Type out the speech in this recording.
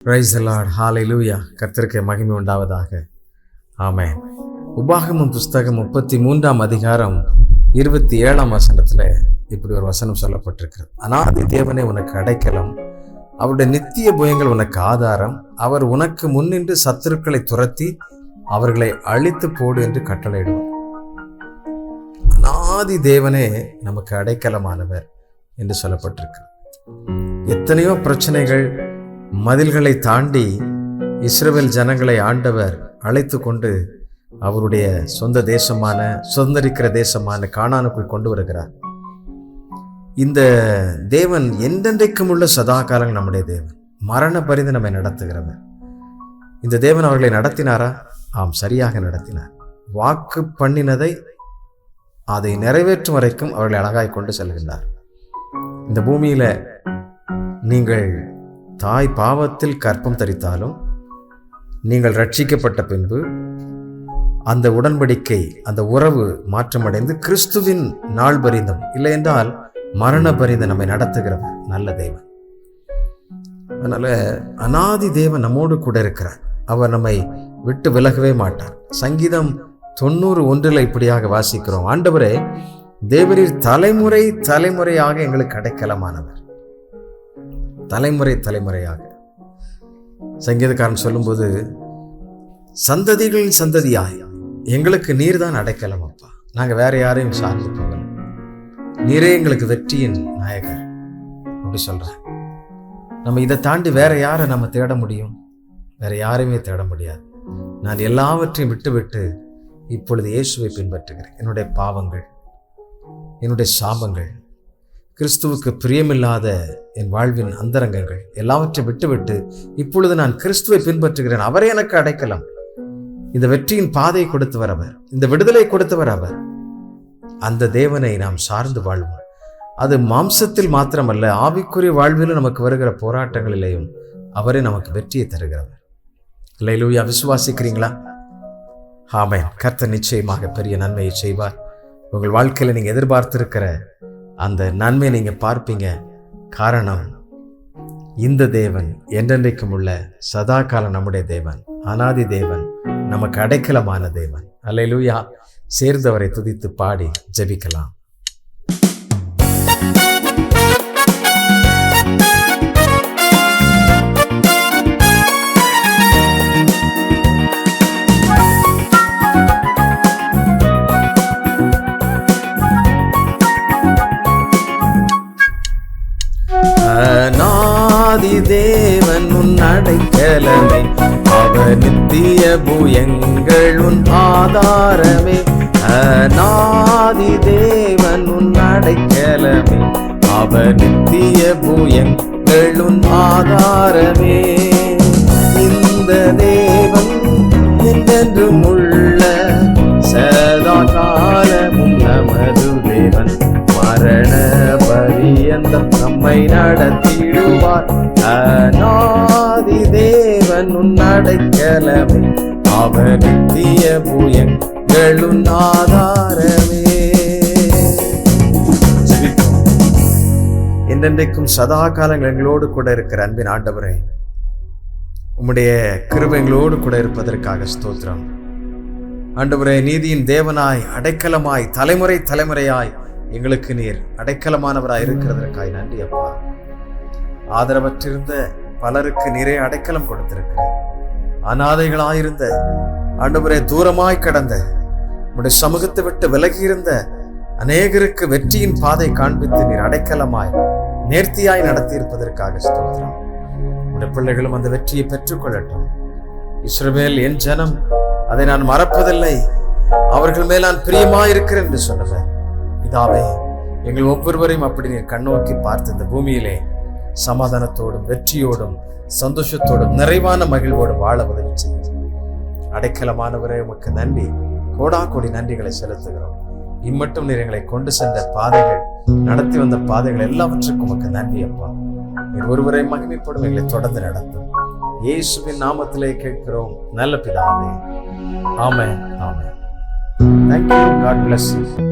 Praise the Lord, ஹல்லேலூயா. கர்த்தருக்கு மகிமை உண்டாவதாக. ஆமென். உபாகமம் புஸ்தகம் 33ஆம் அதிகாரம் 27ஆம் வசனத்தில் இப்படி ஒரு வசனம் சொல்லப்பட்டிருக்கிறது. அநாதி தேவனே உனக்கு அடைக்கலம், அவருடைய நித்திய புயங்கள் உனக்கு ஆதாரம், அவர் உனக்கு முன்னின்று சத்துருக்களை துரத்தி அவர்களை அழித்து போடு என்று கட்டளையிடுவார். அநாதி தேவனே நமக்கு அடைக்கலமானவர் என்று சொல்லப்பட்டிருக்கிறது. எத்தனையோ பிரச்சனைகள், மதில்களை தாண்டி இஸ்ரவேல் ஜனங்களை ஆண்டவர் அழைத்து கொண்டு அவருடைய சொந்த தேசமான, சுதந்திரிக்கிற தேசமான கானானுக்குள் கொண்டு வருகிறார். இந்த தேவன் என்றென்றைக்கும் உள்ள சதா காலம் நம்முடைய தேவன், மரண பரிந்து நம்மை நடத்துகிறவர். இந்த தேவன் அவர்களை நடத்தினாரா? ஆம், சரியாக நடத்தினார். வாக்கு பண்ணினதை அதை நிறைவேற்றும் வரைக்கும் அவர்களை அழகாய் கொண்டு செல்கின்றார். இந்த பூமியில நீங்கள் தாய் பாவத்தில் கற்பம் தரித்தாலும், நீங்கள் ரட்சிக்கப்பட்ட பின்பு அந்த உடன்படிக்கை, அந்த உறவு மாற்றமடைந்து கிறிஸ்துவின் நாள் பரிந்தும், இல்லை என்றால் மரண பரிந்து நம்மை நடத்துகிறவர் நல்ல தேவன். அதனால அநாதி தேவன் நம்மோடு கூட இருக்கிறார். அவர் நம்மை விட்டு விலகவே மாட்டார். சங்கீதம் 90:1 இப்படியாக வாசிக்கிறோம், ஆண்டவரே தேவரீர் தலைமுறை தலைமுறையாக எங்களுக்கு அடைக்கலமானவர். தலைமுறை தலைமுறையாக. சங்கீதக்காரன் சொல்லும்போது, சந்ததிகளின் சந்ததியாய் எங்களுக்கு நீர் தான் அடைக்கலம் அப்பா, நாங்க வேற யாரையும் சார்ந்து போகல, நீரே எங்களுக்கு வெற்றியின் நாயகர் அப்படி சொல்ற. நம்ம இதை தாண்டி வேற யாரை நம்ம தேட முடியும்? வேற யாரையுமே தேட முடியாது. நான் எல்லாவற்றையும் விட்டு இப்பொழுது இயேசுவை பின்பற்றுகிறேன். என்னுடைய பாவங்கள், என்னுடைய சாபங்கள், கிறிஸ்துவுக்கு பிரியமில்லாத என் வாழ்வின் அந்தரங்கங்கள் எல்லாவற்றையும் விட்டு இப்பொழுது நான் கிறிஸ்துவை பின்பற்றுகிறேன். அவரே எனக்கு அடைக்கலம். இந்த வெற்றியின் பாதையை கொடுத்தவர் அவர், இந்த விடுதலை கொடுத்தவர் அவர். அந்த தேவனை நாம் சார்ந்து வாழ்வோம். அது மாம்சத்தில் மாத்திரமல்ல, ஆவிக்குரிய வாழ்விலும் நமக்கு வருகிற போராட்டங்களிலேயும் அவரே நமக்கு வெற்றியை தருகிறவர். அல்லேலூயா. விசுவாசிக்கிறீங்களா? ஆமென். கர்த்தர் நிச்சயமாக பெரிய நன்மையை செய்வார். உங்கள் வாழ்க்கையில் நீங்கள் எதிர்பார்த்திருக்கிற அந்த நன்மையை நீங்கள் பார்ப்பீங்க. காரணம், இந்த தேவன் என்றென்றைக்கும் உள்ள சதா காலம் நம்முடைய தேவன், அநாதி தேவன், நமக்கு அடைக்கலமான தேவன். அல்லேலூயா. சேர்ந்தவரை துதித்து பாடி ஜெபிக்கலாம். அநாதி தேவன் உன் அடைக்கலமே, அவர் நித்திய புயங்கள் உன் ஆதாரமே. அநாதி தேவன் உன் அடைக்கலமே, அவர் நித்திய புயங்கள் உன் ஆதாரமே. இந்த தேவன் என்றென்றும் உள்ள சதா காலமும் நமது தேவன், மரண பரியந்தம் நம்மை நடத்திடுவார். அநாதி தேவன் உன் அடைக்கலமே, அவர் நித்திய புயங்கள் உன் ஆதாரமே. என்றென்றைக்கும் சதா காலங்கள் எங்களோடு கூட இருக்கிற அன்பின் ஆண்டவரே, உம்முடைய கிருபை எங்களோடு கூட இருப்பதற்காக ஸ்தோத்திரம். ஆண்டவரே, நீதியின் தேவனாய், அடைக்கலமாய், தலைமுறை தலைமுறையாய் எங்களுக்கு நீர் அடைக்கலமானவராய் இருக்கிறதற்காய் நன்றி அப்பா. ஆதரவற்றிருந்த பலருக்கு நீரே அடைக்கலம் கொடுத்திருக்கிறேன். அநாதைகளாயிருந்த ஆண்டவரே, தூரமாய் கடந்த, உம்முடைய சமூகத்தை விட்டு விலகியிருந்த அநேகருக்கு வெற்றியின் பாதை காண்பித்து நீர் அடைக்கலமாய் நேர்த்தியாய் நடத்தி இருப்பதற்காக ஸ்தோத்திரம். உம்முடைய பிள்ளைகளும் அந்த வெற்றியை பெற்றுக்கொள்ளட்டும். இஸ்ரவேல் என் ஜனம், அதை நான் மறப்பதில்லை, அவர்கள் மேல் நான் பிரியமாயிருக்கிறேன் என்று சொன்னவர். இதாவே, எங்கள் ஒவ்வொருவரையும் அப்படி நீர் கண்ணோக்கி பார்த்து இந்த பூமியிலே சமாதானத்தோடும் வெற்றியோடும் சந்தோஷத்தோடும் நிறைவான மகிழ்வோடும் வாழ உதவி செய்யும். அடைக்கலமானவரே, உமக்கு நன்றி, கோடா கோடி நன்றிகளை செலுத்துகிறோம். இம்மட்டும் நீர் எங்களை கொண்டு சென்ற பாதைகள், நடத்தி வந்த பாதைகள் எல்லாவற்றுக்கும் உமக்கு நன்றி அப்பா. நீர் ஒருவரை மகிமைப்படும், எங்களை தொடர்ந்து நடத்தும். இயேசுவின் நாமத்திலே கேட்கிறோம் நல்ல பிதாவே. ஆமென், ஆமென். Thank you. God bless you.